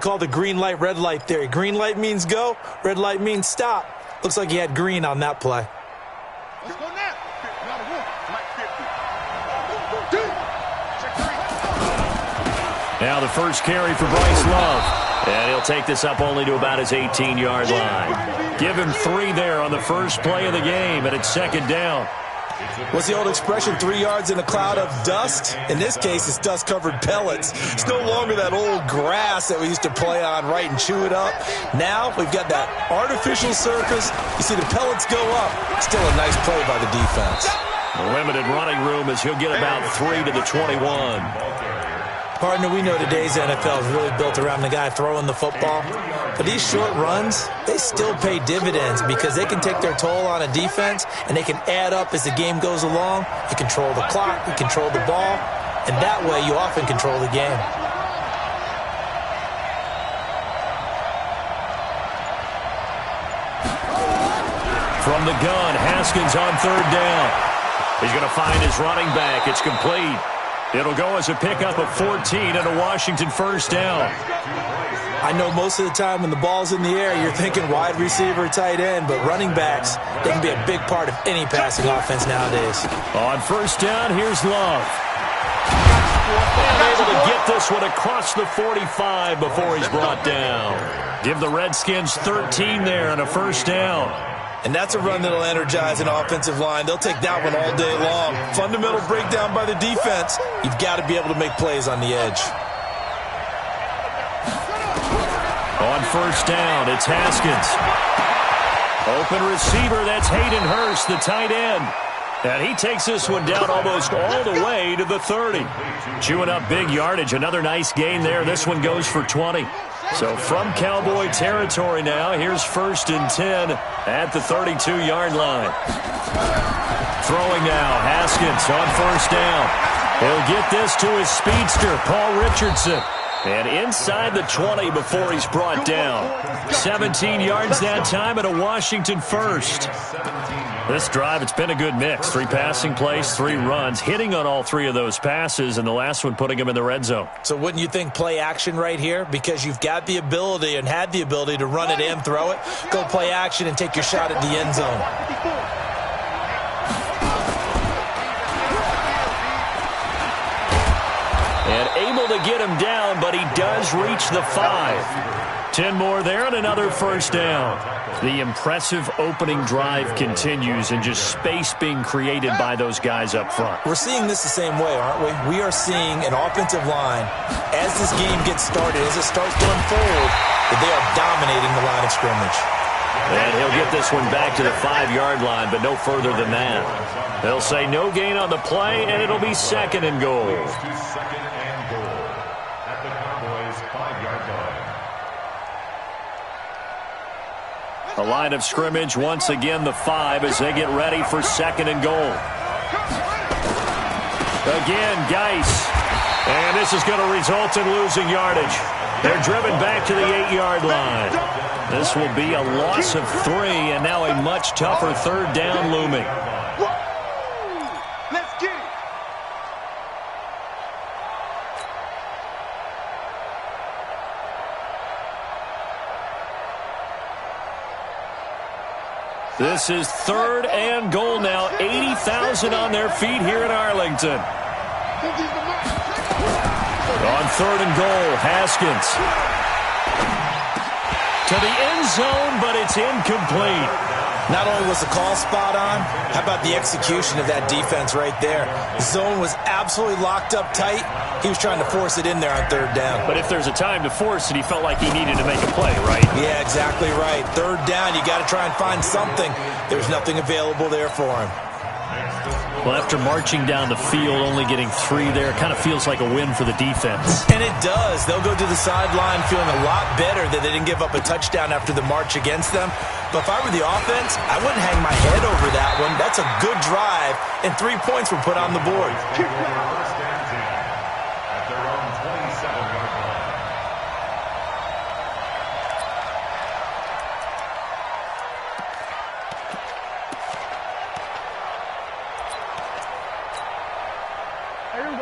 call the green light, red light theory. Green light means go, red light means stop. Looks like he had green on that play. Let's go now. Now the first carry for Bryce Love. And he'll take this up only to about his 18-yard line. Give him 3 there on the first play of the game, and it's second down. What's the old expression, 3 yards in a cloud of dust? In this case, it's dust-covered pellets. It's no longer that old grass that we used to play on, right, and chew it up. Now we've got that artificial surface. You see the pellets go up. Still a nice play by the defense. Limited running room as he'll get about 3 to the 21. Partner, we know today's NFL is really built around the guy throwing the football. But these short runs, they still pay dividends because they can take their toll on a defense and they can add up as the game goes along. You control the clock, you control the ball, and that way you often control the game. From the gun, Haskins on third down. He's going to find his running back. It's complete. It'll go as a pickup of 14 and a Washington first down. I know most of the time when the ball's in the air, you're thinking wide receiver, tight end, but running backs, they can be a big part of any passing offense nowadays. On first down, here's Love. And able to get this one across the 45 before he's brought down. Give the Redskins 13 there and a first down. And that's a run that'll energize an offensive line. They'll take that one all day long. Fundamental breakdown by the defense. You've got to be able to make plays on the edge. On first down, it's Haskins. Open receiver, that's Hayden Hurst, the tight end. And he takes this one down almost all the way to the 30. Chewing up big yardage. Another nice gain there. This one goes for 20. So from Cowboy territory now, here's first and 10 at the 32-yard line. Throwing now, Haskins on first down. He'll get this to his speedster, Paul Richardson. And inside the 20 before he's brought down. 17 yards that time and a Washington first. This drive, it's been a good mix. 3 passing plays, 3 runs, hitting on all 3 of those passes, and the last one putting him in the red zone. So wouldn't you think play action right here? Because you've got the ability and had the ability to run it and throw it. Go play action and take your shot at the end zone. And able to get him down, but he does reach the 5. 10 more there and another first down. The impressive opening drive continues and just space being created by those guys up front. We're seeing this the same way, aren't we? We are seeing an offensive line, as this game gets started, as it starts to unfold, that they are dominating the line of scrimmage. And he'll get this one back to the 5-yard line, but no further than that. They'll say no gain on the play, and it'll be second and goal. A line of scrimmage, once again the 5 as they get ready for second and goal. Again, Geis. And this is going to result in losing yardage. They're driven back to the 8-yard line. This will be a loss of 3, and now a much tougher third down looming. Let's get it. This is third and goal now. 80,000 on their feet here in Arlington. On third and goal, Haskins. To the end zone, but it's incomplete. Not only was the call spot on, how about the execution of that defense right there? The zone was absolutely locked up tight. He was trying to force it in there on third down. But if there's a time to force it, he felt like he needed to make a play, right? Yeah, exactly right. Third down, you got to try and find something. There's nothing available there for him. Well, after marching down the field, only getting 3 there, kind of feels like a win for the defense. And it does. They'll go to the sideline feeling a lot better that they didn't give up a touchdown after the march against them. But if I were the offense, I wouldn't hang my head over that one. That's a good drive, and 3 points were put on the board.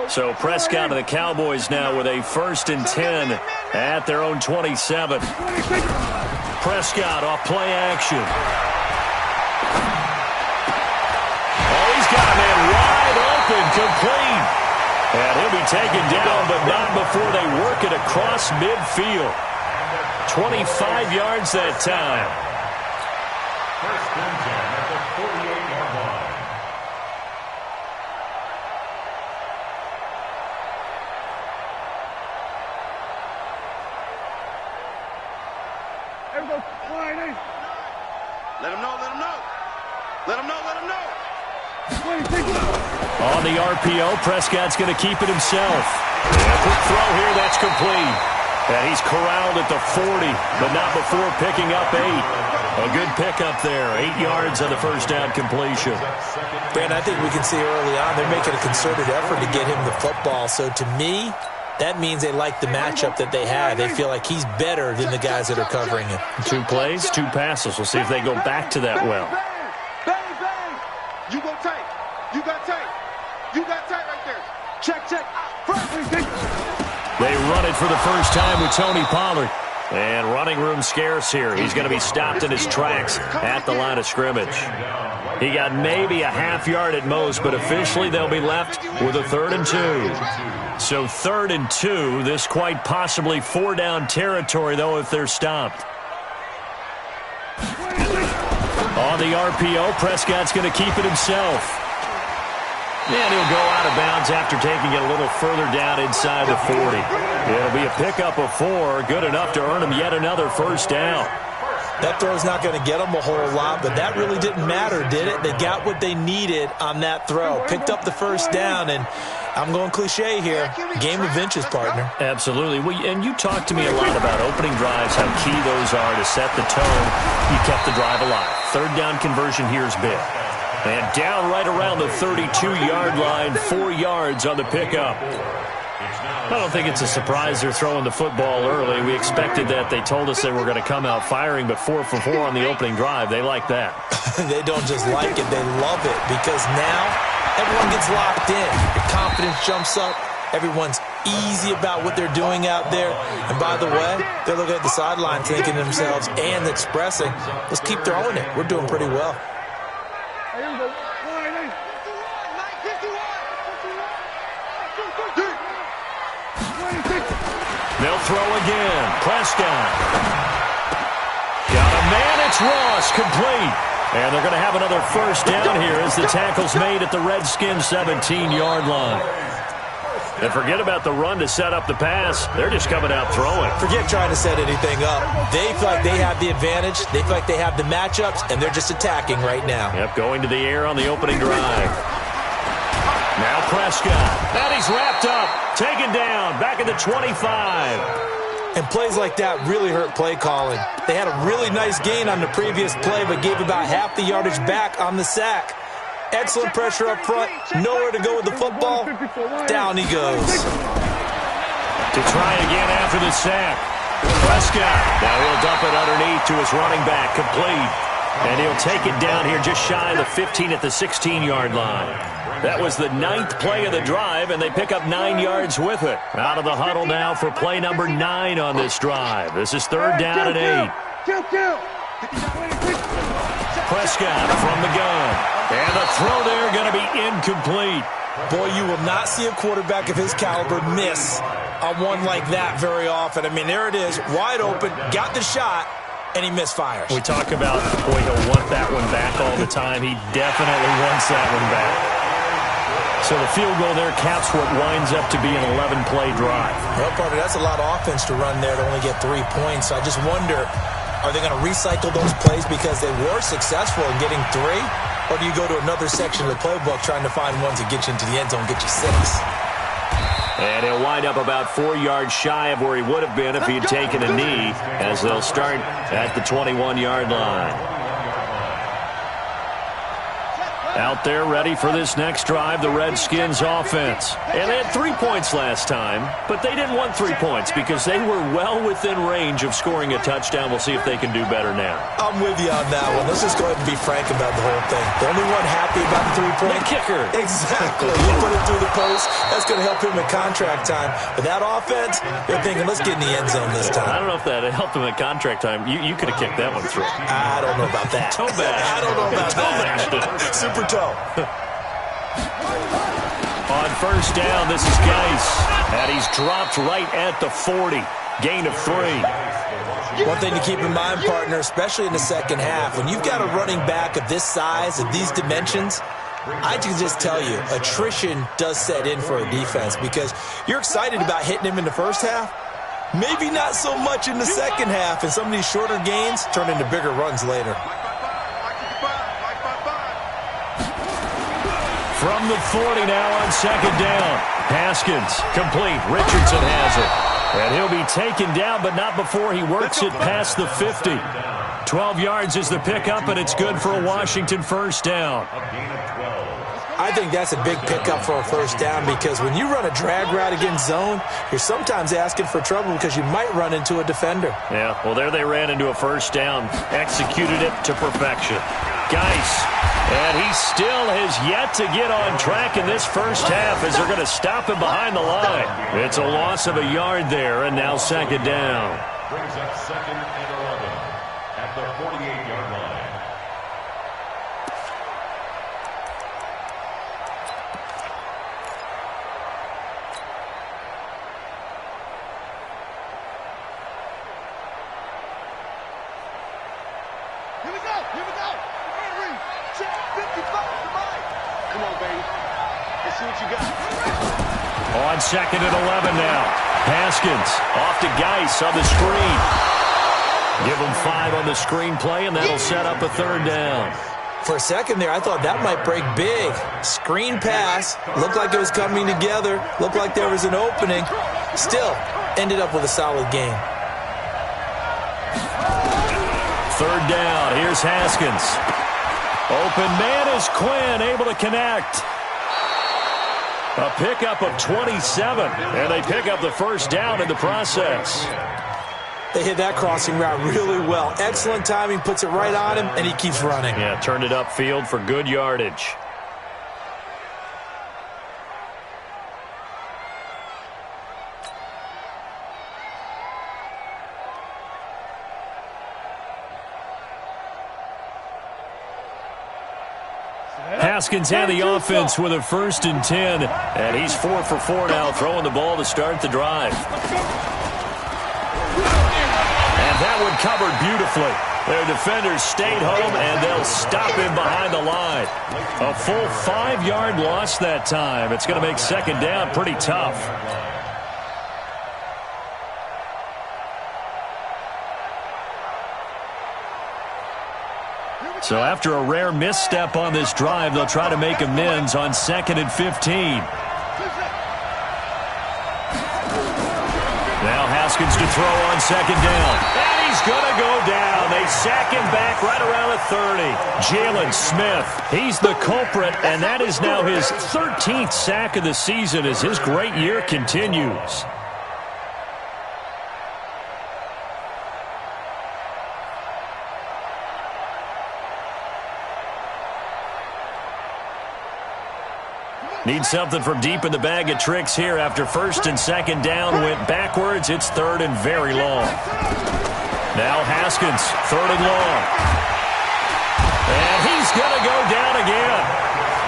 So Prescott of the Cowboys now with a first and 10 at their own 27. Prescott off play action. Oh, he's got a man wide open, complete. And he'll be taken down, but not before they work it across midfield. 25 yards that time. First and 10 at the 48-yard line. There we go. Let him know, let him know. Let him know, let him know. On the RPO, Prescott's going to keep it himself. And a quick throw here, that's complete. And he's corralled at the 40, but not before picking up 8. A good pickup there, 8 yards on the first down completion. Brandon, I think we can see early on they're making a concerted effort to get him the football. So to me, that means they like the matchup that they have. They feel like he's better than the guys that are covering him. 2 plays, 2 passes. We'll see if they go back to that well. Bang, bang. You go tight. You got tight. You got tight right there. Check, check. They run it for the first time with Tony Pollard. And running room scarce here. He's going to be stopped in his tracks at the line of scrimmage. He got maybe a half yard at most, but officially they'll be left with a 3rd and 2. So 3rd and 2. This quite possibly 4-down territory, though, if they're stopped. On the RPO, Prescott's going to keep it himself. And he'll go out of bounds after taking it a little further down inside the 40. It'll be a pickup of 4, good enough to earn him yet another first down. That throw's not going to get them a whole lot, but that really didn't matter, did it? They got what they needed on that throw. Picked up the first down, and I'm going cliche here. Game of inches, partner. Absolutely. Well, and you talked to me a lot about opening drives, how key those are to set the tone. You kept the drive alive. 3rd down conversion here is big. And down right around the 32-yard line, 4 yards on the pickup. I don't think it's a surprise they're throwing the football early. We expected that. They told us they were going to come out firing, but 4 for 4 on the opening drive. They like that. They don't just like it. They love it because now everyone gets locked in. Your confidence jumps up. Everyone's easy about what they're doing out there. And by the way, they're looking at the sideline thinking to themselves and expressing, let's keep throwing it. We're doing pretty well. They'll throw again. Prescott. Got a man. It's Ross. Complete. And they're going to have another first down here as the tackle's made at the Redskins' 17-yard line. And forget about the run to set up the pass. They're just coming out throwing. Forget trying to set anything up. They feel like they have the advantage. They feel like they have the matchups, and they're just attacking right now. Yep, going to the air on the opening drive. Now Prescott. And he's wrapped up. Taken down. Back at the 25. And plays like that really hurt play calling. They had a really nice gain on the previous play, but gave about half the yardage back on the sack. Excellent pressure up front. Nowhere to go with the football. Down he goes. To try again after the sack. Prescott. Now he'll dump it underneath to his running back. Complete. And he'll take it down here just shy of the 15 at the 16-yard line. That was the 9th play of the drive, and they pick up 9 yards with it. Out of the huddle now for play number 9 on this drive. This is 3rd down and 8. Prescott from the gun. And the throw there going to be incomplete. Boy, you will not see a quarterback of his caliber miss on one like that very often. I mean, there it is, wide open, got the shot, and he misfires. We talk about, boy, he'll want that one back all the time. He definitely wants that one back. So the field goal there caps what winds up to be an 11-play drive. Well, partner, that's a lot of offense to run there to only get 3 points. So I just wonder, are they going to recycle those plays because they were successful in getting 3? Or do you go to another section of the playbook trying to find ones that get you into the end zone, get you 6? And he'll wind up about 4 yards shy of where he would have been if he had taken a knee, as they'll start at the 21-yard line. Out there ready for this next drive, the Redskins offense. And they had 3 points last time, but they didn't want 3 points because they were well within range of scoring a touchdown. We'll see if they can do better now. I'm with you on that one. Let's just go ahead and be frank about the whole thing. The only one happy about the 3-point. The kicker. Exactly. You put it through the post. That's going to help him at contract time. But that offense, they're thinking, let's get in the end zone this time. I don't know if that helped him at contract time. You could have kicked that one through. I don't know about that. Toe bash. I don't know about that. Super toe. On first down, this is Geis. And he's dropped right at the 40. Gain of 3. One thing to keep in mind, partner, especially in the second half, when you've got a running back of this size, of these dimensions, I can just tell you, attrition does set in for a defense because you're excited about hitting him in the first half. Maybe not so much in the second half, and some of these shorter gains turn into bigger runs later. From the 40 now on second down. Haskins, complete. Richardson has it. And he'll be taken down, but not before he works it past the 50. 12 yards is the pickup, and it's good for a Washington first down. I think that's a big pickup for a first down because when you run a drag route against zone, you're sometimes asking for trouble because you might run into a defender. Yeah, well, there they ran into a first down. Executed it to perfection. Geis, and he still has yet to get on track in this first half as they're going to stop him behind the line. It's a loss of a yard there, and now second down. Brings up second and 11 at the 48-yard line. Here we go. Here we go. Henry, check 55 to Mike. Come on, baby. Let's see what you got. On second and 11 now. Haskins off to Geis on the screen. Give him 5 on the screen play, and that'll set up a third down. For a second there, I thought that might break big. Screen pass. Looked like it was coming together. Looked like there was an opening. Still, ended up with a solid game. Third down. Here's Haskins. Open man is Quinn, able to connect. A pickup of 27, and they pick up the first down in the process. They hit that crossing route really well. Excellent timing, puts it right on him, and he keeps running. Yeah, turned it upfield for good yardage. Haskins and the offense with a first and 10. And he's 4 for 4 now, throwing the ball to start the drive. And that one covered beautifully. Their defenders stayed home, and they'll stop him behind the line. A full 5-yard loss that time. It's going to make second down pretty tough. So after a rare misstep on this drive, they'll try to make amends on second and 15. Now Haskins to throw on second down. And he's going to go down. They sack him back right around the 30. Jalen Smith, he's the culprit, and that is now his 13th sack of the season as his great year continues. Need something from deep in the bag of tricks here after first and second down went backwards. It's third and very long. Now Haskins, third and long. And he's going to go down again.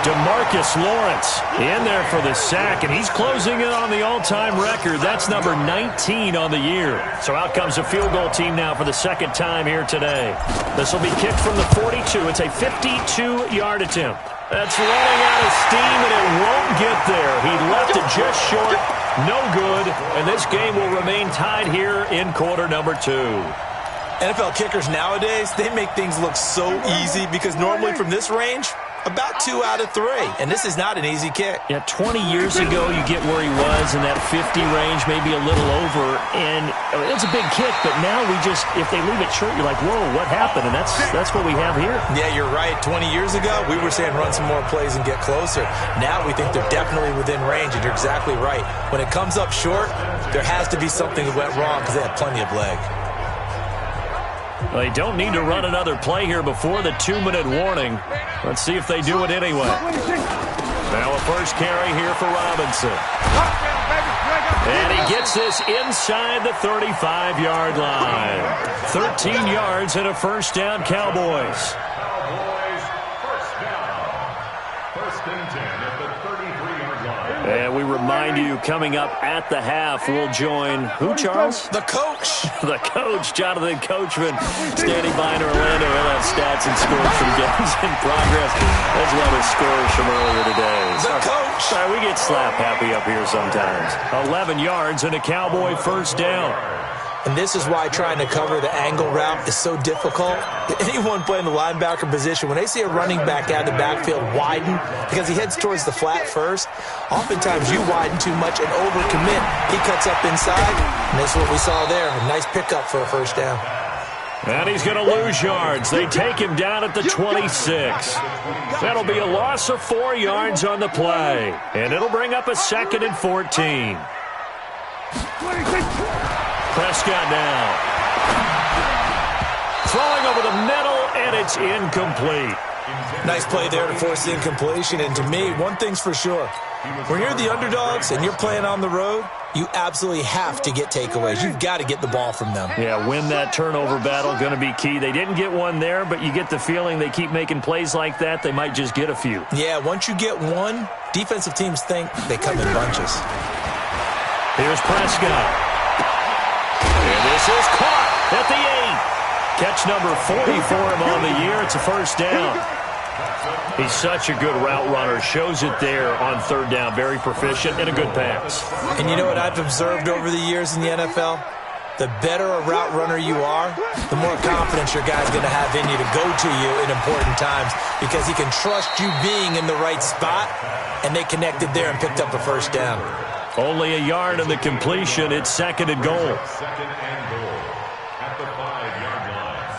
DeMarcus Lawrence in there for the sack, and he's closing in on the all-time record. That's number 19 on the year. So out comes a field goal team now for the second time here today. This will be kicked from the 42. It's a 52-yard attempt. That's running out of steam, and it won't get there. He left it just short. No good. And this game will remain tied here in quarter number 2. NFL kickers nowadays, they make things look so easy because normally from this range, About 2 out of 3, and this is not an easy kick. Yeah, 20 years ago, you get where he was in that 50 range, maybe a little over, and it's a big kick, but now if they leave it short, you're like, whoa, what happened? And that's what we have here. Yeah, you're right. 20 years ago, we were saying run some more plays and get closer. Now we think they're definitely within range, and you're exactly right. When it comes up short, there has to be something that went wrong because they had plenty of leg. Well, they don't need to run another play here before the 2-minute warning. Let's see if they do it anyway. Now a first carry here for Robinson. And he gets this inside the 35-yard line. 13 yards and a first down, Cowboys. Cowboys, first down. First and 10 at the 33-yard line. And we remind you, coming up at the half, we'll join who, Charles? The coach. The coach, Jonathan Coachman, standing by in Orlando. He'll have stats and scores from games in progress, as well as scores from earlier today. The coach. Sorry, we get slap happy up here sometimes. 11 yards and a Cowboy first down. And this is why trying to cover the angle route is so difficult. Anyone playing the linebacker position, when they see a running back out of the backfield widen, because he heads towards the flat first, oftentimes you widen too much and overcommit. He cuts up inside, and that's what we saw there. A nice pickup for a first down. And he's going to lose yards. They take him down at the 26. That'll be a loss of 4 yards on the play. And it'll bring up a 2nd and 14. Prescott now. Throwing over the middle, and it's incomplete. Nice play there to force the incompletion. And to me, one thing's for sure. When you're the underdogs and you're playing on the road, you absolutely have to get takeaways. You've got to get the ball from them. Yeah, win that turnover battle, going to be key. They didn't get one there, but you get the feeling they keep making plays like that, they might just get a few. Yeah, once you get one, defensive teams think they come in bunches. Here's Prescott. And this is caught at the 8. Catch number 40 for him on the year. It's a first down. He's such a good route runner. Shows it there on third down. Very proficient and a good pass. And you know what I've observed over the years in the NFL? The better a route runner you are, the more confidence your guy's going to have in you to go to you in important times because he can trust you being in the right spot, and they connected there and picked up a first down. Only a yard in the completion. It's 2nd and goal. 2nd and goal at the 5-yard line.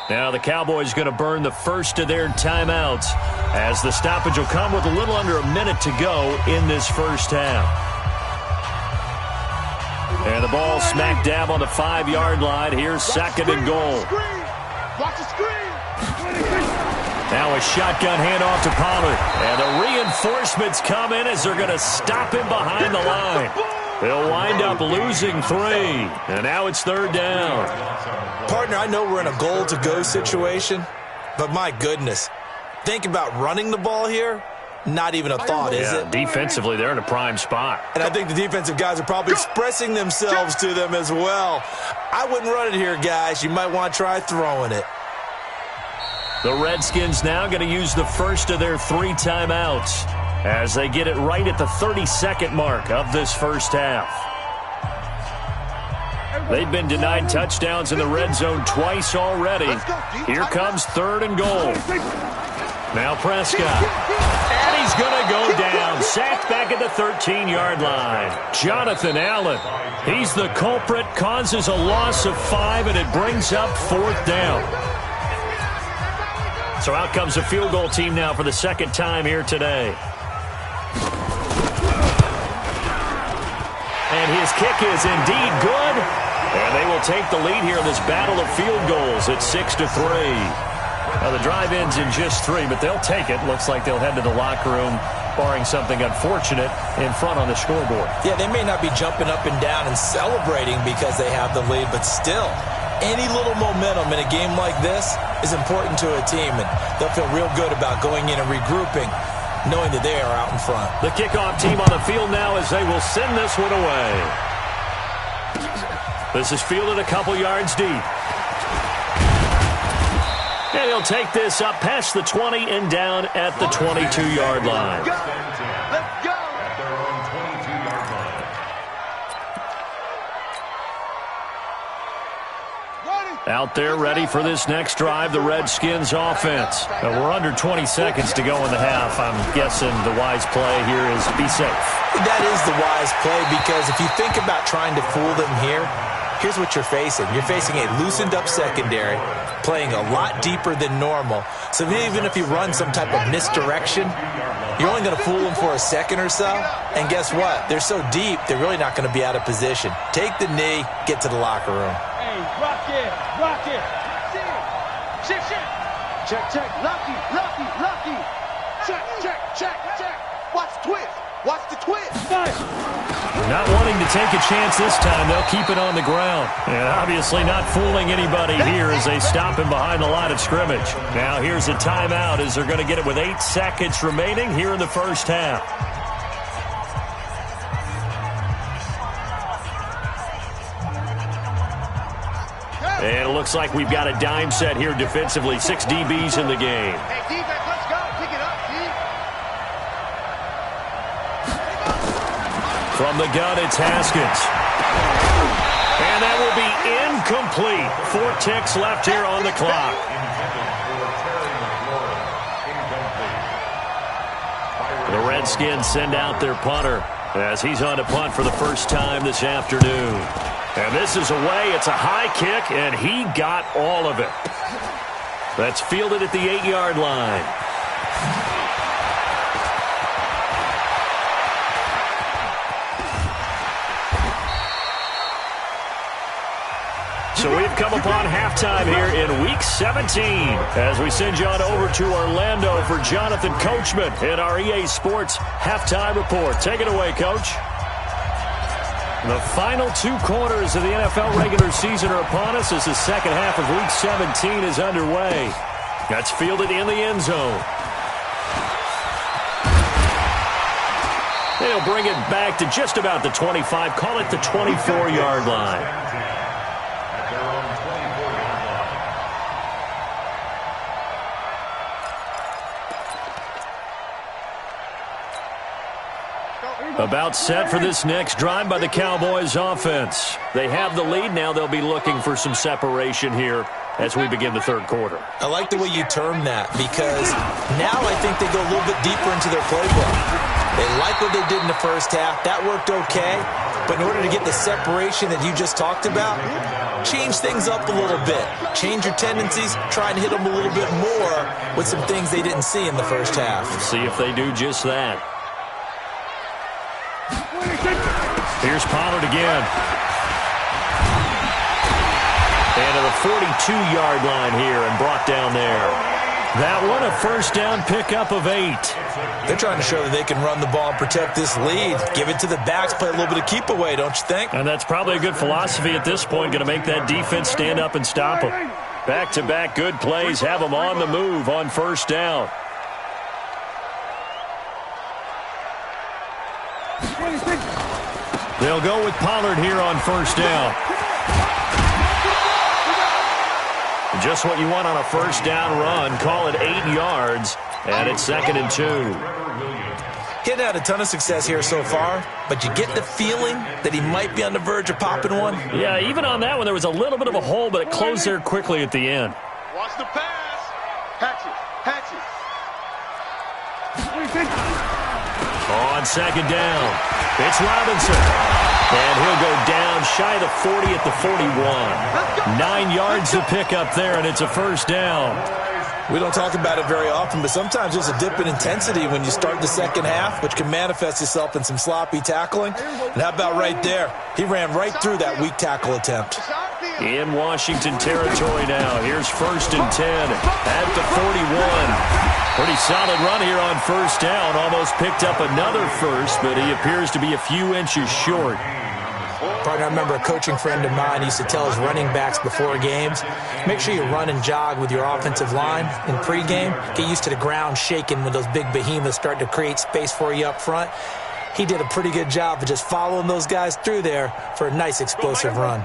Now the Cowboys going to burn the first of their timeouts as the stoppage will come with a little under a minute to go in this first half. And the ball smack dab on the 5-yard line. Here's 2nd and goal. Watch the screen. Now a shotgun handoff to Pollard. And the reinforcements come in as they're going to stop him behind the line. They'll wind up losing 3. And now it's 3rd down. Partner, I know we're in a goal-to-go situation, but my goodness. Think about running the ball here. Not even a thought, is it? Defensively, they're in a prime spot. And I think the defensive guys are probably expressing themselves to them as well. I wouldn't run it here, guys. You might want to try throwing it. The Redskins now going to use the first of their 3 timeouts as they get it right at the 32nd mark of this first half. They've been denied touchdowns in the red zone twice already. Here comes 3rd and goal. Now Prescott. And he's going to go down. Sacked back at the 13-yard line. Jonathan Allen. He's the culprit. Causes a loss of 5, and it brings up 4th down. So out comes a field goal team now for the 2nd time here today. And his kick is indeed good. And they will take the lead here in this battle of field goals at 6-3. Now the drive ends in just 3, but they'll take it. Looks like they'll head to the locker room, barring something unfortunate, in front on the scoreboard. Yeah, they may not be jumping up and down and celebrating because they have the lead, but still, any little momentum in a game like this is important to a team, and they'll feel real good about going in and regrouping, knowing that they are out in front. The kickoff team on the field now as they will send this one away. This is fielded a couple yards deep. And he'll take this up past the 20 and down at the 22-yard line. Let's go. At their own 22-yard line. Ready. Out there ready for this next drive, the Redskins offense. We're under 20 seconds to go in the half. I'm guessing the wise play here is be safe. That is the wise play, because if you think about trying to fool them here, here's what you're facing. You're facing a loosened up secondary, playing a lot deeper than normal. So even if you run some type of misdirection, you're only going to fool them for a second or so. And guess what? They're so deep, they're really not going to be out of position. Take the knee, get to the locker room. Rock it, rock it. Shift. Check. Lucky. Check. Watch the twist. Nice. Not wanting to take a chance this time, they'll keep it on the ground. And obviously not fooling anybody here as they stop him behind the line of scrimmage. Now here's a timeout as they're going to get it with 8 seconds remaining here in the first half. And it looks like we've got a dime set here defensively. 6 DBs in the game. Hey, defense, let's go. Pick it up, D. From the gun, it's Haskins. And that will be incomplete. 4 ticks left here on the clock. The Redskins send out their punter as he's on to punt for the first time this afternoon. And this is away. It's a high kick, and he got all of it. That's fielded at the 8-yard line. So we've come upon halftime here in Week 17 as we send you on over to Orlando for Jonathan Coachman in our EA Sports Halftime Report. Take it away, Coach. The final 2 quarters of the NFL regular season are upon us as the second half of Week 17 is underway. That's fielded in the end zone. They'll bring it back to just about the 25, call it the 24-yard line. About set for this next drive by the Cowboys offense. They have the lead. Now they'll be looking for some separation here as we begin the third quarter. I like the way you term that, because now I think they go a little bit deeper into their playbook. They like what they did in the first half. That worked okay. But in order to get the separation that you just talked about, change things up a little bit. Change your tendencies. Try and hit them a little bit more with some things they didn't see in the first half. See if they do just that. Here's Pollard again. And to the 42-yard line here and brought down there. That one a first down pickup of 8. They're trying to show that they can run the ball and protect this lead. Give it to the backs, play a little bit of keep away, don't you think? And that's probably a good philosophy at this point. Going to make that defense stand up and stop them. Back-to-back good plays have them on the move on first down. They'll go with Pollard here on first down. Just what you want on a first down run. Call it 8 yards, and it's 2nd and 2. Hitting had a ton of success here so far, but you get the feeling that he might be on the verge of popping one. Yeah, even on that one, there was a little bit of a hole, but it closed there quickly at the end. Watch the pass. Hatchet. On second down, it's Robinson. And he'll go down shy of the 40 at the 41. 9 yards to pick up there, and it's a first down. We don't talk about it very often, but sometimes there's a dip in intensity when you start the second half, which can manifest itself in some sloppy tackling. And how about right there? He ran right through that weak tackle attempt. In Washington territory now. Here's 1st and 10 at the 41. Pretty solid run here on first down. Almost picked up another first, but he appears to be a few inches short. Partner, I remember a coaching friend of mine used to tell his running backs before games, make sure you run and jog with your offensive line in pregame. Get used to the ground shaking when those big behemoths start to create space for you up front. He did a pretty good job of just following those guys through there for a nice explosive run.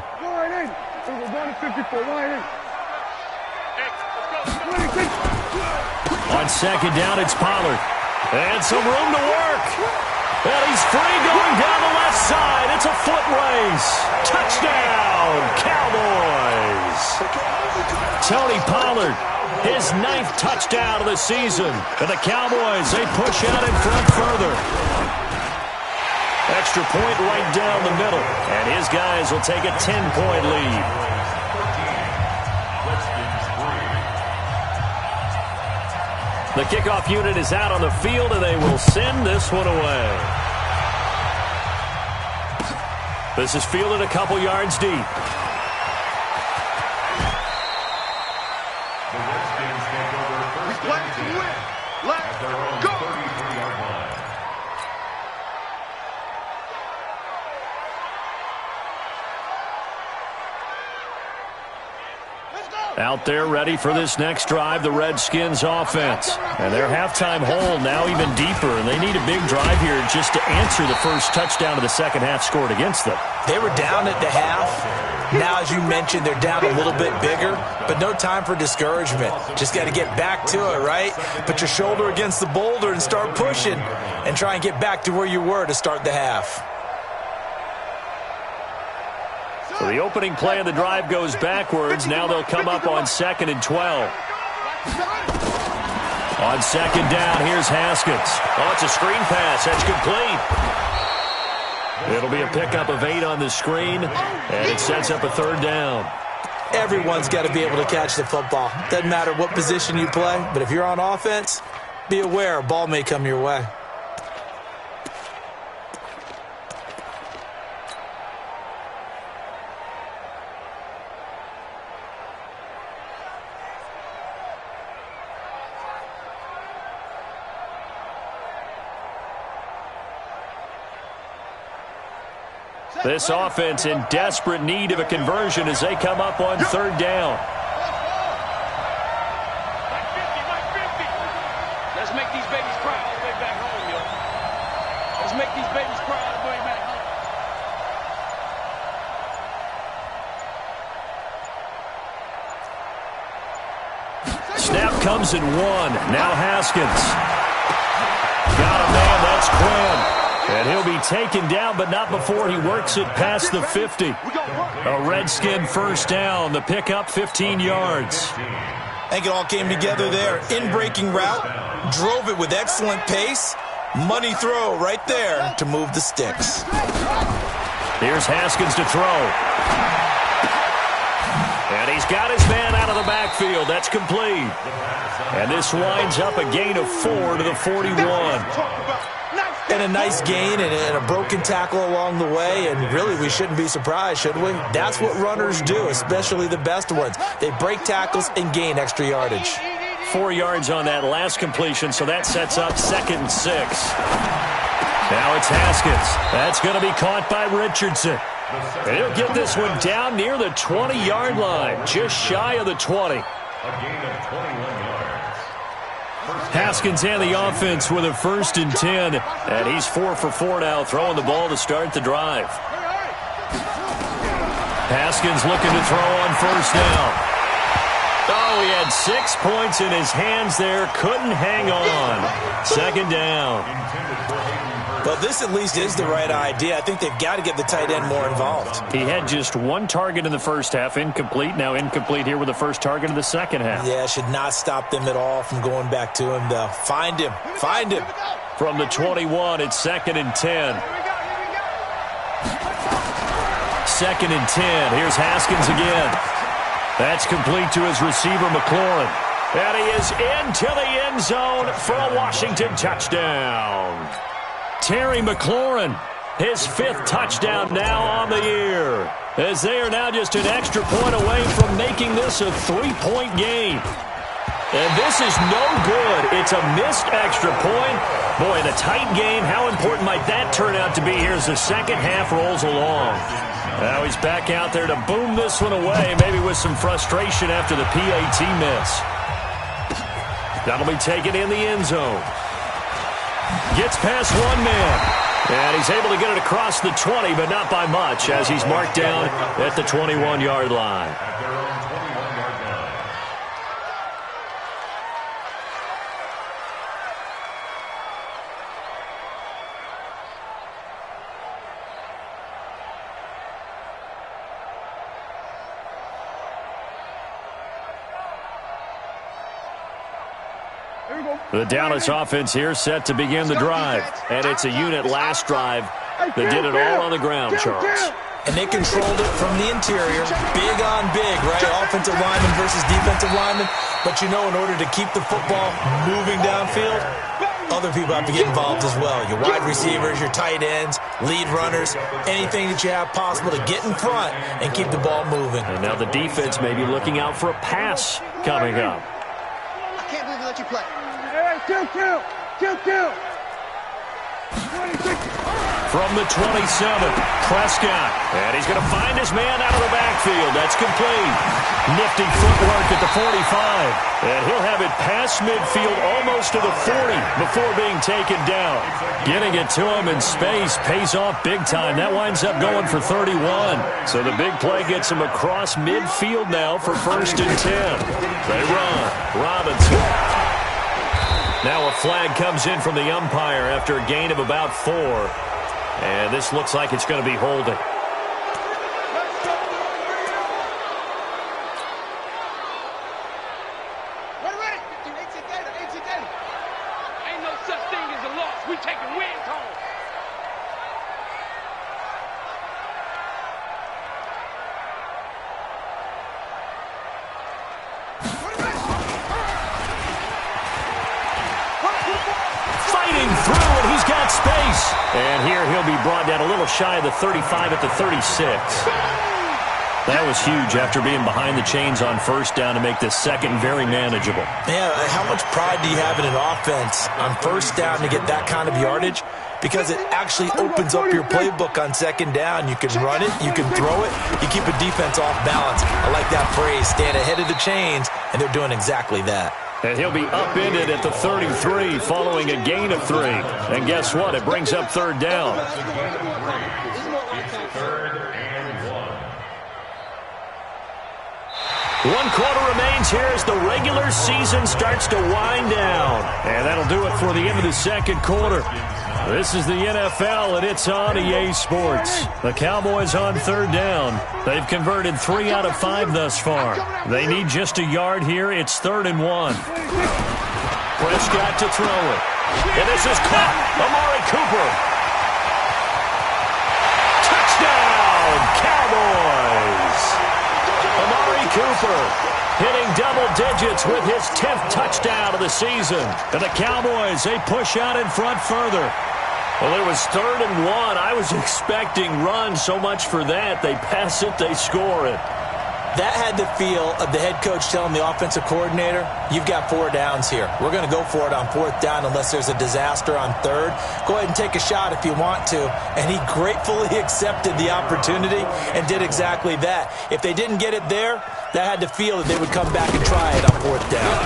On second down, it's Pollard. And some room to work. And he's free going down the left side. It's a foot race. Touchdown, Cowboys. Tony Pollard, his 9th touchdown of the season. And the Cowboys, they push out in front further. Extra point right down the middle. And his guys will take a 10-point lead. The kickoff unit is out on the field, and they will send this one away. This is fielded a couple yards deep. The Redskins take over first and 10 at their own 33-yard line. Out there ready for this next drive, the Redskins offense. And their halftime hole now even deeper, and they need a big drive here just to answer the first touchdown of the second half scored against them. They were down at the half. Now, as you mentioned, they're down a little bit bigger, but no time for discouragement. Just got to get back to it, right? Put your shoulder against the boulder and start pushing and try and get back to where you were to start the half. So the opening play of the drive goes backwards. Now they'll come up on 2nd and 12. On second down, here's Haskins. Oh, it's a screen pass. That's complete. It'll be a pickup of 8 on the screen, and it sets up a 3rd down. Everyone's got to be able to catch the football. Doesn't matter what position you play, but if you're on offense, be aware a ball may come your way. This offense in desperate need of a conversion as they come up on 3rd down. Let's make these babies cry all the way back home, yo. Let's make these babies cry all the way back home. Snap comes in 1. Now Haskins. Got a man, that's Quinn. And he'll be taken down, but not before he works it past the 50. A Redskin first down. The pickup 15 yards. I think it all came together there. In-breaking route, drove it with excellent pace. Money throw right there to move the sticks. Here's Haskins to throw. And he's got his man out of the backfield. That's complete. And this winds up a gain of 4 to the 41. And a nice gain and a broken tackle along the way, and really we shouldn't be surprised, should we? That's what runners do, especially the best ones. They break tackles and gain extra yardage. 4 yards on that last completion, so that sets up 2nd and 6. Now it's Haskins. That's going to be caught by Richardson. And he'll get this one down near the 20-yard line, just shy of the 20. A gain of 21 yards. Haskins and the offense with a 1st and 10. And he's 4 for 4 now, throwing the ball to start the drive. Haskins looking to throw on 1st down. Oh, he had 6 points in his hands there. Couldn't hang on. 2nd down. But this at least is the right idea. I think they've got to get the tight end more involved. He had just 1 target in the first half, incomplete. Now incomplete here with the first target of the second half. Yeah, should not stop them at all from going back to him, though. Find him. Find him. From the 21, it's 2nd and 10. 2nd and 10. Here's Haskins again. That's complete to his receiver, McLaurin. And he is into the end zone for a Washington touchdown. Terry McLaurin, his 5th touchdown now on the year, as they are now just an extra point away from making this a 3-point game. And this is no good. It's a missed extra point. Boy, in a tight game, how important might that turn out to be here as the second half rolls along? Now he's back out there to boom this one away, maybe with some frustration after the PAT miss. That'll be taken in the end zone. Gets past 1 man. And he's able to get it across the 20, but not by much, as he's marked down at the 21-yard line. At their own 21-yard line. The Dallas offense here set to begin the drive. And it's a unit last drive that did it all on the ground, Charles. And they controlled it from the interior. Big on big, right? Offensive lineman versus defensive lineman. But you know, in order to keep the football moving downfield, other people have to get involved as well. Your wide receivers, your tight ends, lead runners, anything that you have possible to get in front and keep the ball moving. And now the defense may be looking out for a pass coming up. I can't believe they let you play. Kill. From the 27, Prescott. And he's going to find his man out of the backfield. That's complete. Nifty footwork at the 45. And he'll have it past midfield almost to the 40 before being taken down. Getting it to him in space pays off big time. That winds up going for 31. So the big play gets him across midfield now for 1st and 10. They run. Robinson. Now a flag comes in from the umpire after a gain of about 4. And this looks like it's going to be holding. Ain't no such thing as a loss. We taking wins home. Fighting through, and he's got space. And here he'll be brought down a little shy of the 35 at the 36. That was huge after being behind the chains on 1st down to make this second very manageable. Yeah, how much pride do you have in an offense on 1st down to get that kind of yardage? Because it actually opens up your playbook on 2nd down. You can run it, you can throw it, you keep a defense off balance. I like that phrase, stand ahead of the chains, and they're doing exactly that. And he'll be upended at the 33 following a gain of 3. And guess what? It brings up 3rd down. One quarter remains here as the regular season starts to wind down. And that'll do it for the end of the 2nd quarter. This is the NFL, and it's on EA Sports. The Cowboys on 3rd down. They've converted 3 out of 5 thus far. They need just a yard here. It's 3rd and 1. Prescott to throw it. And this is caught. Amari Cooper. Touchdown, Cowboys. Amari Cooper hitting double digits with his 10th touchdown of the season. And the Cowboys, they push out in front further. Well, it was 3rd and 1. I was expecting run, so much for that. They pass it, they score it. That had the feel of the head coach telling the offensive coordinator, you've got 4 downs here. We're going to go for it on 4th down unless there's a disaster on 3rd. Go ahead and take a shot if you want to. And he gratefully accepted the opportunity and did exactly that. If they didn't get it there, that had the feel that they would come back and try it on 4th down.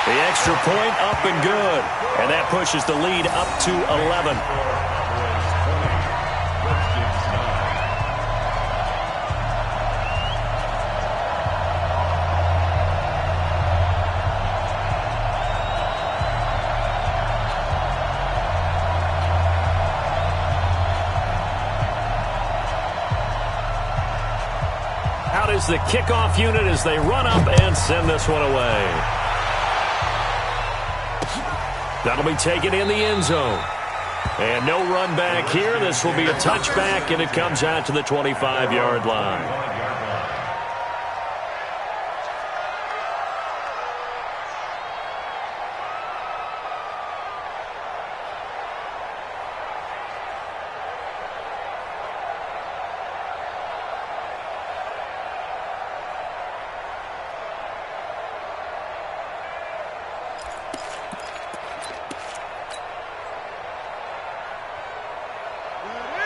The extra point up and good. And that pushes the lead up to 11. Out is the kickoff unit as they run up and send this one away. That'll be taken in the end zone. And no run back here. This will be a touchback, and it comes out to the 25-yard line.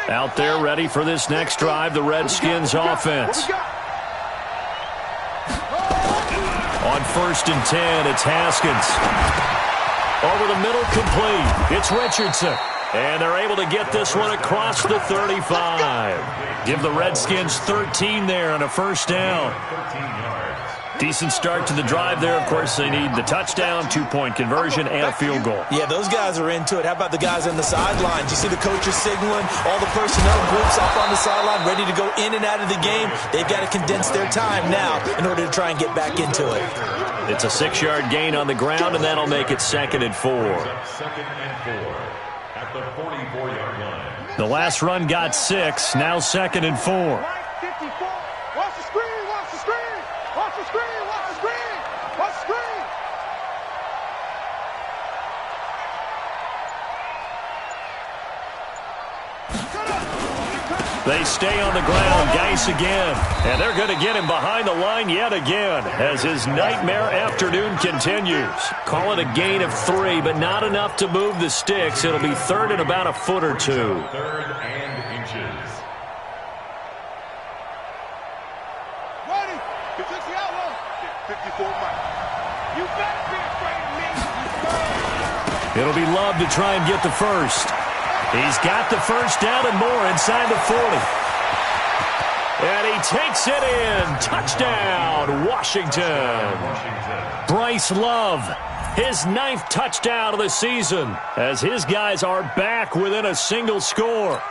Out there ready for this next drive, the Redskins offense. On 1st and 10, it's Haskins. Over the middle, complete. It's Richardson. And they're able to get this one across the 35. Give the Redskins 13 there on a 1st down. Decent start to the drive there. Of course, they need the touchdown, 2-point conversion, and a field goal. Yeah, those guys are into it. How about the guys on the sidelines? You see the coaches signaling, all the personnel groups up on the sideline, ready to go in and out of the game. They've got to condense their time now in order to try and get back into it. It's a 6-yard gain on the ground, and that'll make it 2nd and 4. 2nd and 4 at the 44-yard line. The last run got 6, now 2nd and 4. Watch the screen, watch the screen, watch the screen, watch the screen, watch the screen. They stay on the ground, Geis again. And they're going to get him behind the line yet again as his nightmare afternoon continues. Call it a gain of 3, but not enough to move the sticks. It'll be 3rd and about a foot or 2. 3rd and inches. Ready? He takes the outlaw. 54 Mike. You better be afraid of me. It'll be Love to try and get the first. He's got the first down and more inside the 40. And he takes it in. Touchdown, Washington. Bryce Love, his 9th touchdown of the season as his guys are back within a single score.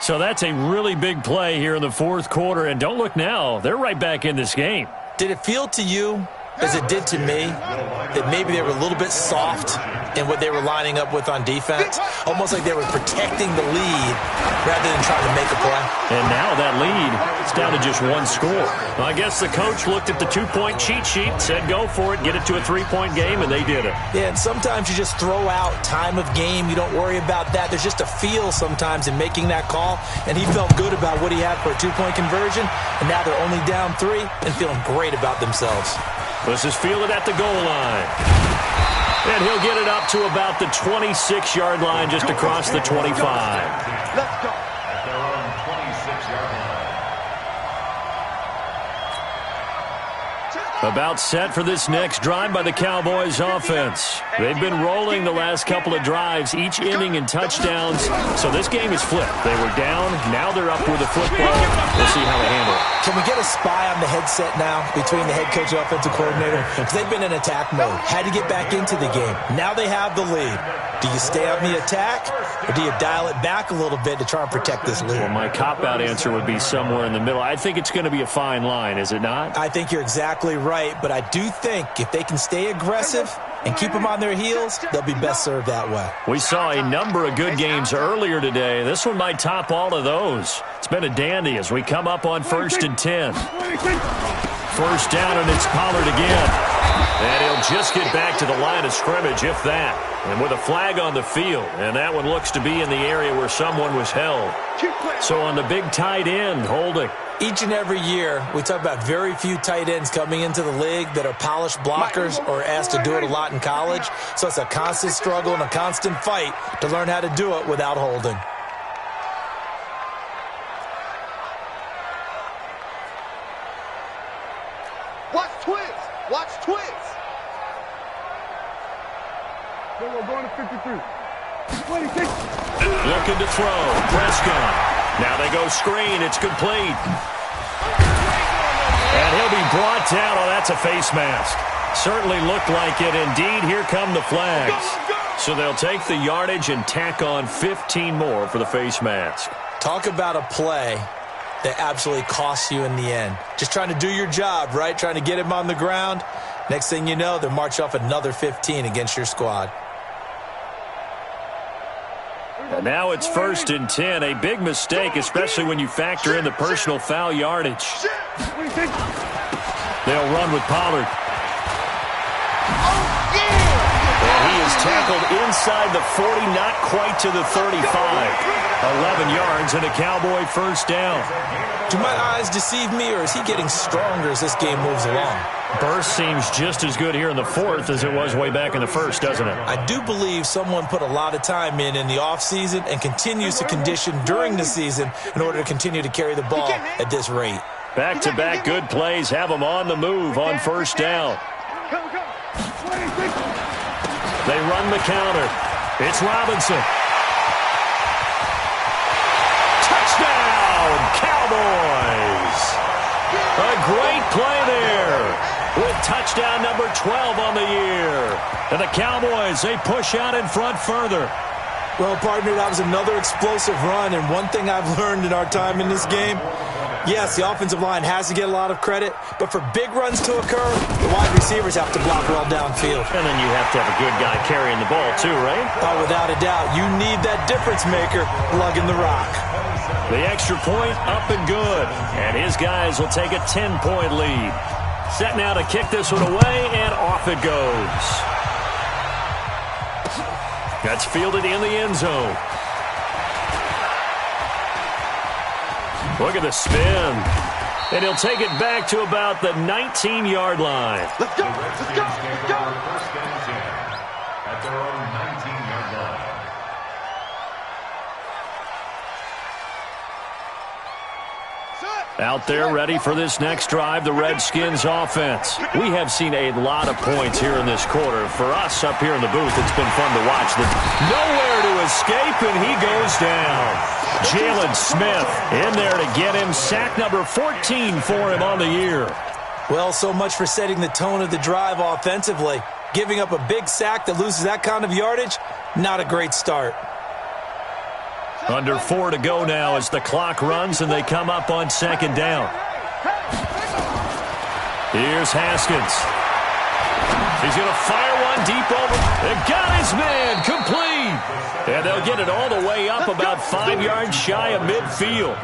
So that's a really big play here in the 4th quarter. And don't look now, they're right back in this game. Did it feel to you, as it did to me, that maybe they were a little bit soft in what they were lining up with on defense? Almost like they were protecting the lead rather than trying to make a play. And now that lead is down to just 1 score. Well, I guess the coach looked at the 2-point cheat sheet, said go for it, get it to a 3-point game, and they did it. Yeah, and sometimes you just throw out time of game. You don't worry about that. There's just a feel sometimes in making that call, and he felt good about what he had for a 2-point conversion, and now they're only down 3 and feeling great about themselves. This is fielded at the goal line. And he'll get it up to about the 26-yard line just across the 25. Let's go. At their own 26-yard line. About set for this next drive by the Cowboys offense. They've been rolling the last couple of drives, each inning in touchdowns. So this game is flipped. They were down, now they're up with the football. We'll see how they handle it. Can we get a spy on the headset now between the head coach and offensive coordinator? Because they've been in attack mode. Had to get back into the game. Now they have the lead. Do you stay on the attack, or do you dial it back a little bit to try and protect this lead? Well, my cop-out answer would be somewhere in the middle. I think it's going to be a fine line, is it not? I think you're exactly right, but I do think if they can stay aggressive and keep them on their heels, they'll be best served that way. We saw a number of good games earlier today. This one might top all of those. It's been a dandy as we come up on 1st and 10. First down, and it's Pollard again. And he'll just get back to the line of scrimmage, if that. And with a flag on the field, and that one looks to be in the area where someone was held. So on the big tight end, holding. Each and every year, we talk about very few tight ends coming into the league that are polished blockers or asked to do it a lot in college. So it's a constant struggle and a constant fight to learn how to do it without holding. Watch twins. Watch twins. We're going to 53. 26. Looking to throw. Prescott. Now they go screen. It's complete. And he'll be brought down. Oh, that's a face mask. Certainly looked like it. Indeed, here come the flags. So they'll take the yardage and tack on 15 more for the face mask. Talk about a play that absolutely costs you in the end. Just trying to do your job, right? Trying to get him on the ground. Next thing you know, they'll march off another 15 against your squad. And now it's 1st and 10. A big mistake, especially when you factor in the personal foul yardage. They'll run with Pollard. And he is tackled inside the 40, not quite to the 35. 11 yards and a Cowboy first down. Do my eyes deceive me, or is he getting stronger as this game moves along? Burst seems just as good here in the 4th as it was way back in the 1st, doesn't it? I do believe someone put a lot of time in the offseason and continues to condition during the season in order to continue to carry the ball at this rate. Back-to-back good plays have them on the move on first down. They run the counter. It's Robinson. Touchdown, Cowboys! A great play there with touchdown number 12 on the year. And the Cowboys, they push out in front further. Well, partner, that was another explosive run, and one thing I've learned in our time in this game, Yes, the offensive line has to get a lot of credit, but for big runs to occur, the wide receivers have to block well downfield. And then you have to have a good guy carrying the ball too, right? Oh, without a doubt. You need that difference maker lugging the rock. The extra point up and good. And his guys will take a 10-point lead. Set now to kick this one away, and off it goes. That's fielded in the end zone. Look at the spin. And he'll take it back to about the 19-yard line. Let's go. Let's go. Let's go. First and 10 at their own 19-yard line. Out there ready for this next drive, the Redskins offense. We have seen a lot of points here in this quarter. For us up here in the booth, it's been fun to watch. Nowhere to escape, and he goes down. Jalen Smith in there to get him. Sack number 14 for him on the year. Well, so much for setting the tone of the drive offensively. Giving up a big sack that loses that kind of yardage, not a great start. Under 4 to go now as the clock runs and they come up on second down. Here's Haskins. He's going to fire one deep over. They got his man complete. And they'll get it all the way up about 5 yards shy of midfield.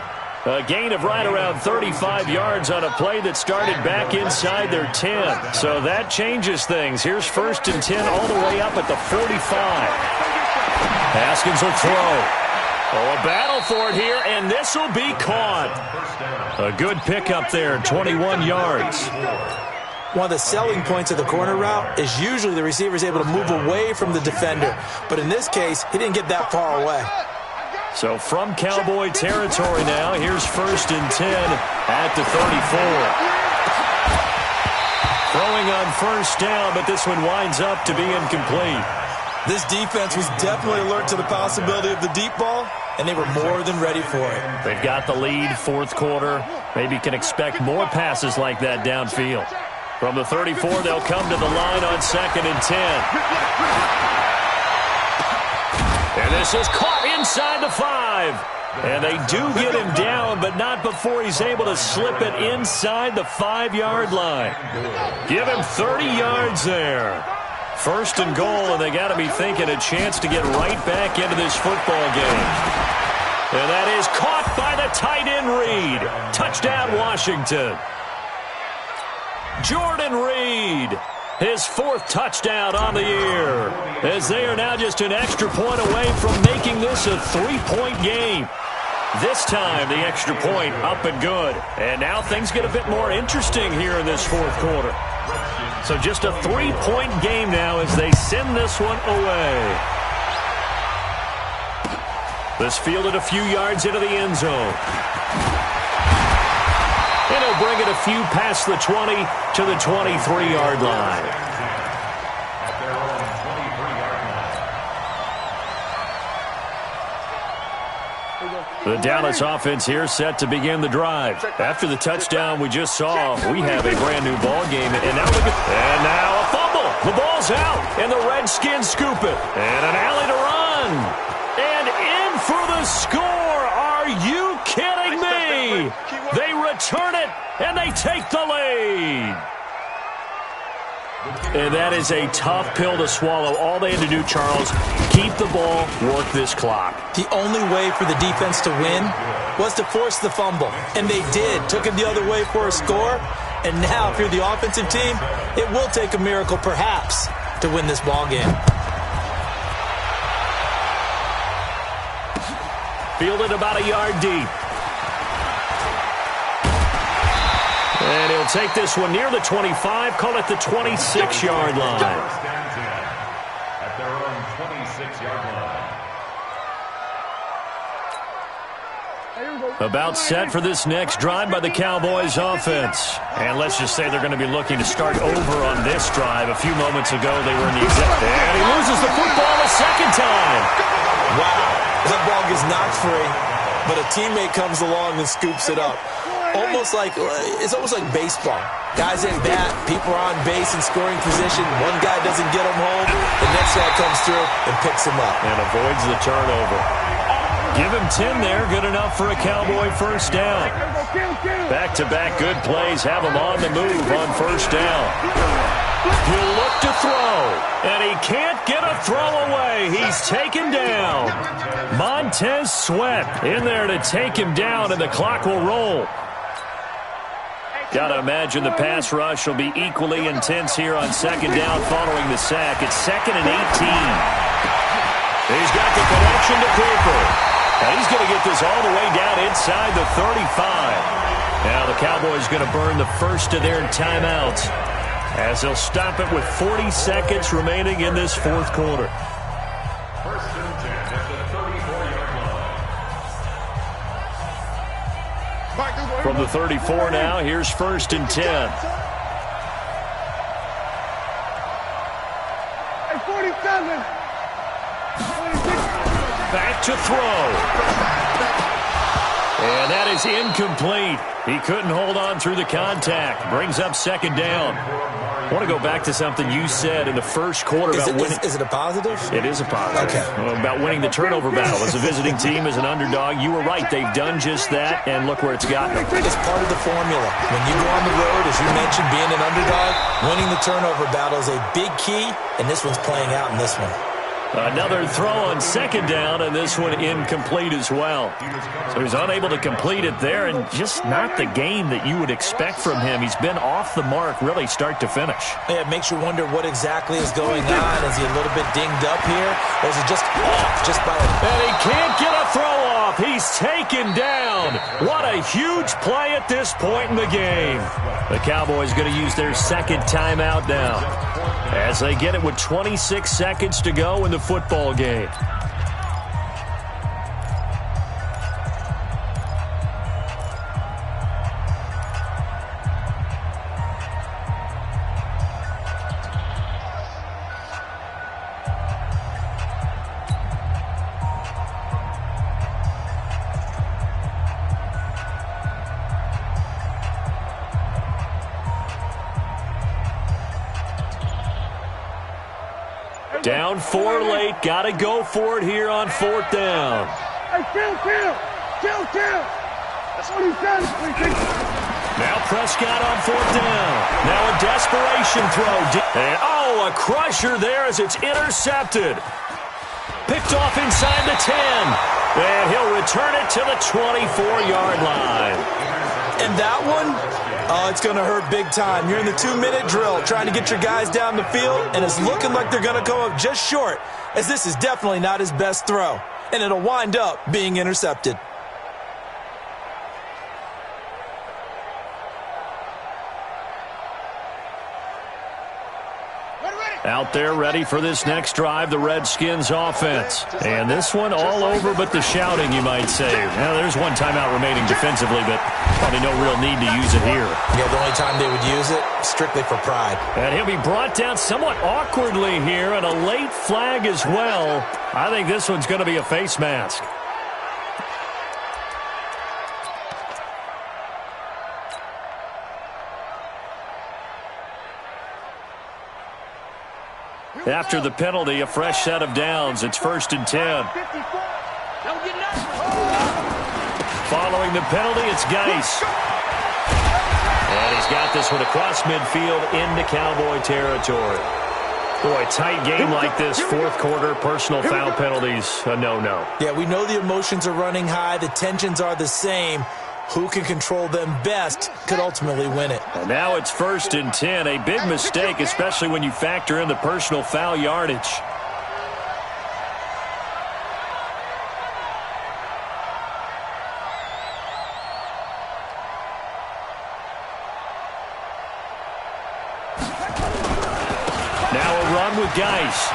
A gain of right around 35 yards on a play that started back inside their 10. So that changes things. Here's first and 10 all the way up at the 45. Haskins will throw. Oh, a battle for it here, and this will be caught. A good pickup there, 21 yards. One of the selling points of the corner route is usually the receiver is able to move away from the defender. But in this case, he didn't get that far away. So from Cowboy territory now, here's first and 10 at the 34. Throwing on first down, but this one winds up to be incomplete. This defense was definitely alert to the possibility of the deep ball, and they were more than ready for it. They've got the lead, fourth quarter. Maybe can expect more passes like that downfield. From the 34, they'll come to the line on second and 10. And this is caught inside the 5. And they do get him down, but not before he's able to slip it inside the 5-yard line. Give him 30 yards there. First and goal, and they got to be thinking a chance to get right back into this football game. And that is caught by the tight end Reed. Touchdown, Washington. Jordan Reed, his 4th touchdown on the year, as they are now just an extra point away from making this a 3-point game. This time, the extra point up and good. And now things get a bit more interesting here in this fourth quarter. So just a 3-point game now as they send this one away. This fielded a few yards into the end zone. And he'll bring it a few past the 20 to the 23-yard line. The Dallas offense here set to begin the drive. After the touchdown we just saw, we have a brand new ball game. And now look at, and now a fumble. The ball's out, and the Redskins scoop it. And an alley to run. And in for the score. Are you kidding me? They return it, and they take the lead. And that is a tough pill to swallow. All they had to do, Charles, keep the ball, work this clock. The only way for the defense to win was to force the fumble. And they did. Took it the other way for a score. And now, if you're the offensive team, it will take a miracle, perhaps, to win this ball game. Fielded about a yard deep. And he'll take this one near the 25, call it the 26-yard line. At their own 26-yard line. About set for this next drive by the Cowboys offense. And let's just say they're going to be looking to start over on this drive. A few moments ago, they were in the exact... And he loses the football a second time. Wow. That ball gets knocked free, but a teammate comes along and scoops it up. It's almost like baseball. Guys at bat, people are on base in scoring position. One guy doesn't get him home. The next guy comes through and picks him up. And avoids the turnover. Give him 10 there. Good enough for a Cowboy first down. Back-to-back good plays have him on the move on first down. He'll look to throw, and he can't get a throw away. He's taken down. Montez Sweat in there to take him down, and the clock will roll. Got to imagine the pass rush will be equally intense here on second down following the sack. It's 2nd and 18. He's got the connection to Cooper. And he's going to get this all the way down inside the 35. Now the Cowboys going to burn the first of their timeouts as they'll stop it with 40 seconds remaining in this fourth quarter. First and 10 at the 34-yard line. From the 34 now, here's 1st and 10. Hey, 47. Back to throw. And that is incomplete. He couldn't hold on through the contact. Brings up second down. I want to go back to something you said in the first quarter about winning. Is it a positive? It is a positive. Okay. About winning the turnover battle. As a visiting team, as an underdog, you were right. They've done just that, and look where it's gotten them. It's part of the formula. When you go on the road, as you mentioned, being an underdog, winning the turnover battle is a big key, and this one's playing out in this one. Another throw on second down, and this one incomplete as well. So he's unable to complete it there, and just not the game that you would expect from him. He's been off the mark really start to finish. Yeah, it makes you wonder what exactly is going on. Is he a little bit dinged up here, or is it just off just by a... And he can't get a throw off. He's taken down. What a huge play at this point in the game. The Cowboys going to use their second timeout now, as they get it with 26 seconds to go in the football game. Down 4 late. Got to go for it here on 4th down. Hey, kill. That's what he said. Now Prescott on 4th down. Now a desperation throw. And, a crusher there as it's intercepted. Picked off inside the 10. And he'll return it to the 24-yard line. And that one, it's going to hurt big time. You're in the 2-minute drill trying to get your guys down the field, and it's looking like they're going to come up just short, as this is definitely not his best throw, and it'll wind up being intercepted. Out there ready for this next drive, the Redskins offense. And this one all over but the shouting, you might say. Now, there's one timeout remaining defensively, but probably no real need to use it here. Yeah, the only time they would use it, strictly for pride. And he'll be brought down somewhat awkwardly here, and a late flag as well. I think this one's going to be a face mask. After the penalty, a fresh set of downs. It's 1st and 10. Following the penalty, it's Geis. And he's got this one across midfield into Cowboy territory. Boy, tight game like this, fourth quarter, personal foul penalties, a no-no. Yeah, we know the emotions are running high. The tensions are the same. Who can control them best could ultimately win it. And now it's 1st and 10. A big mistake, especially when you factor in the personal foul yardage. Now a run with Geis.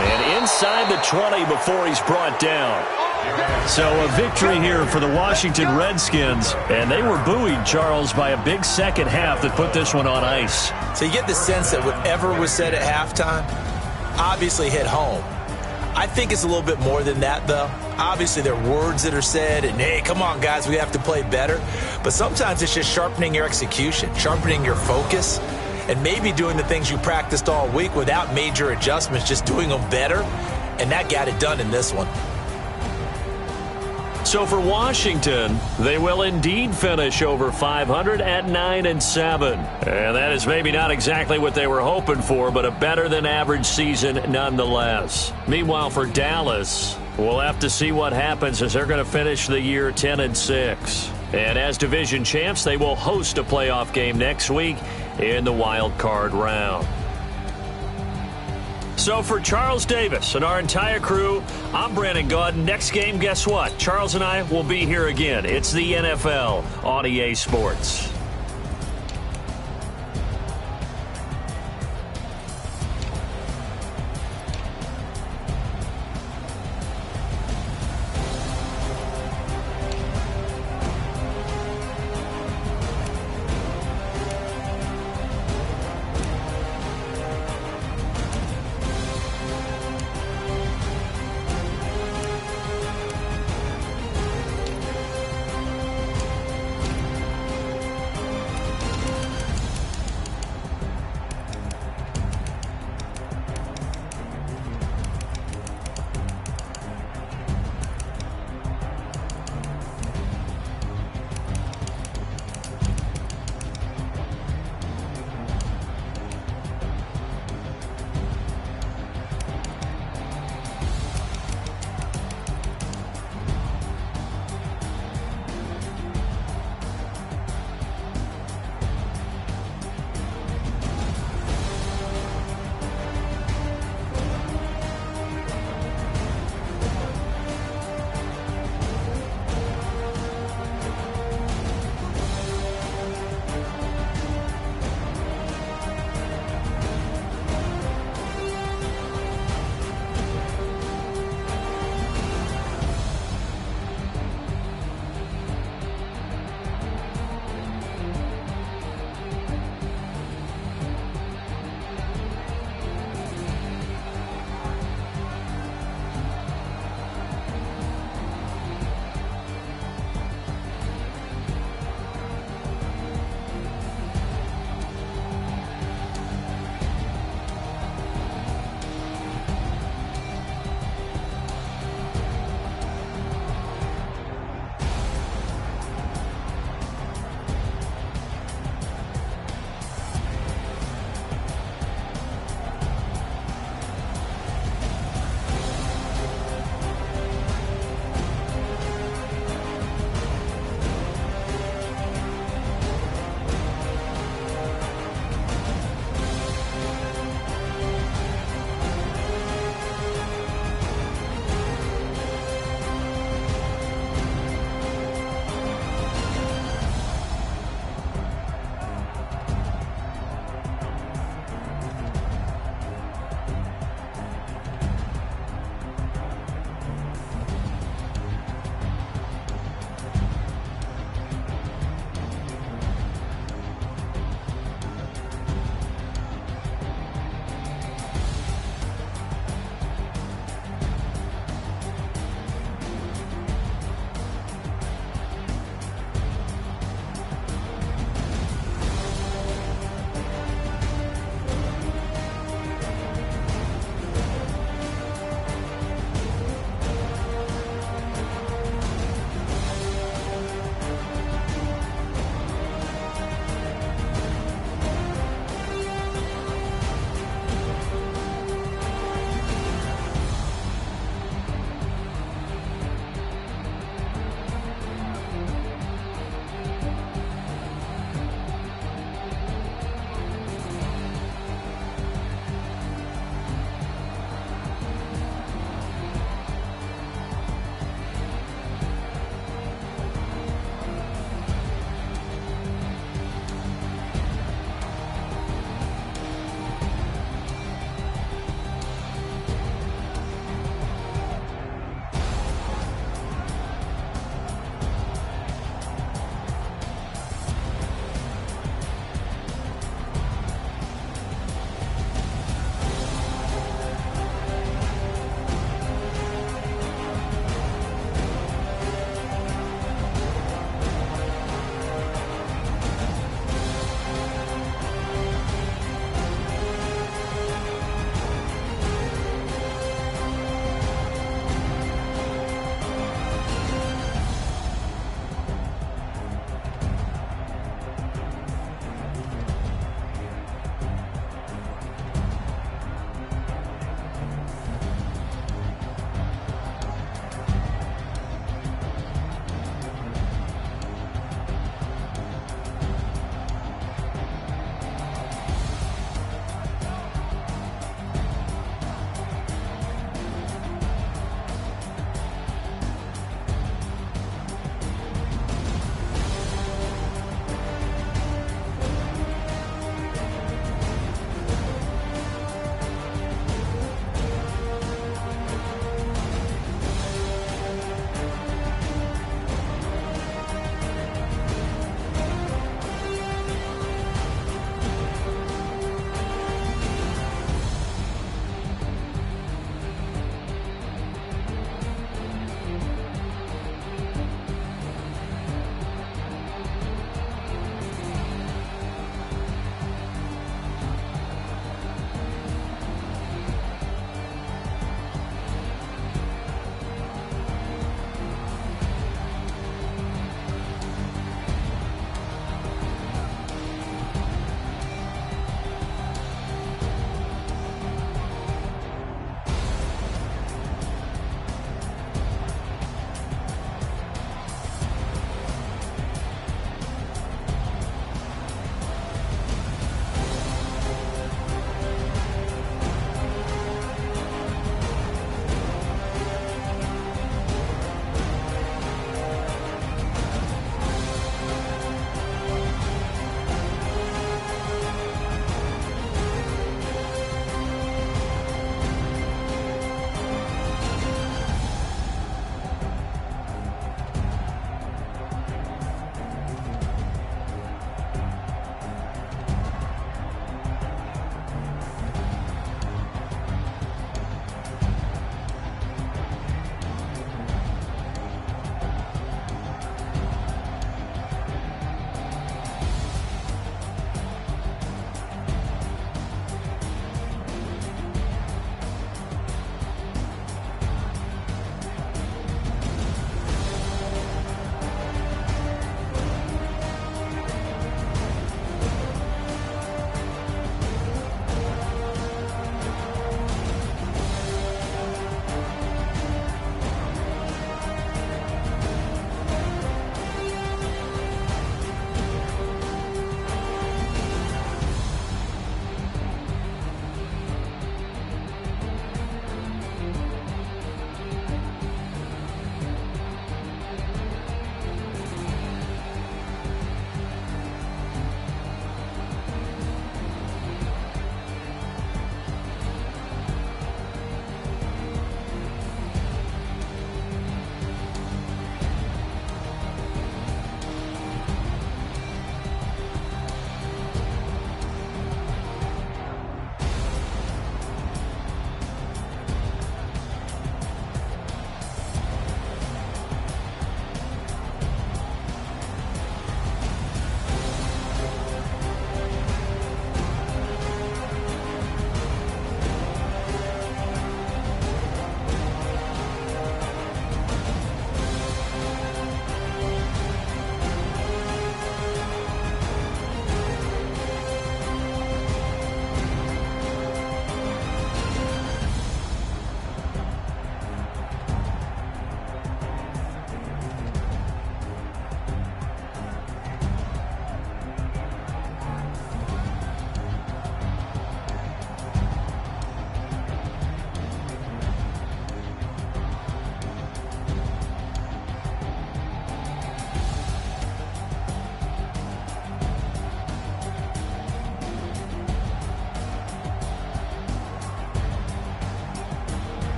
And inside the 20 before he's brought down. So a victory here for the Washington Redskins, and they were buoyed, Charles, by a big second half that put this one on ice. So you get the sense that whatever was said at halftime obviously hit home. I think it's a little bit more than that, though. Obviously, there are words that are said, and, hey, come on, guys, we have to play better. But sometimes it's just sharpening your execution, sharpening your focus, and maybe doing the things you practiced all week without major adjustments, just doing them better. and that got it done in this one. So for Washington, they will indeed finish over 500 at 9-7. And that is maybe not exactly what they were hoping for, but a better than average season nonetheless. Meanwhile, for Dallas, we'll have to see what happens as they're going to finish the year 10-6. And as division champs, they will host a playoff game next week in the wild card round. So for Charles Davis and our entire crew, I'm Brandon Gaudin. Next game, guess what? Charles and I will be here again. It's the NFL on EA Sports.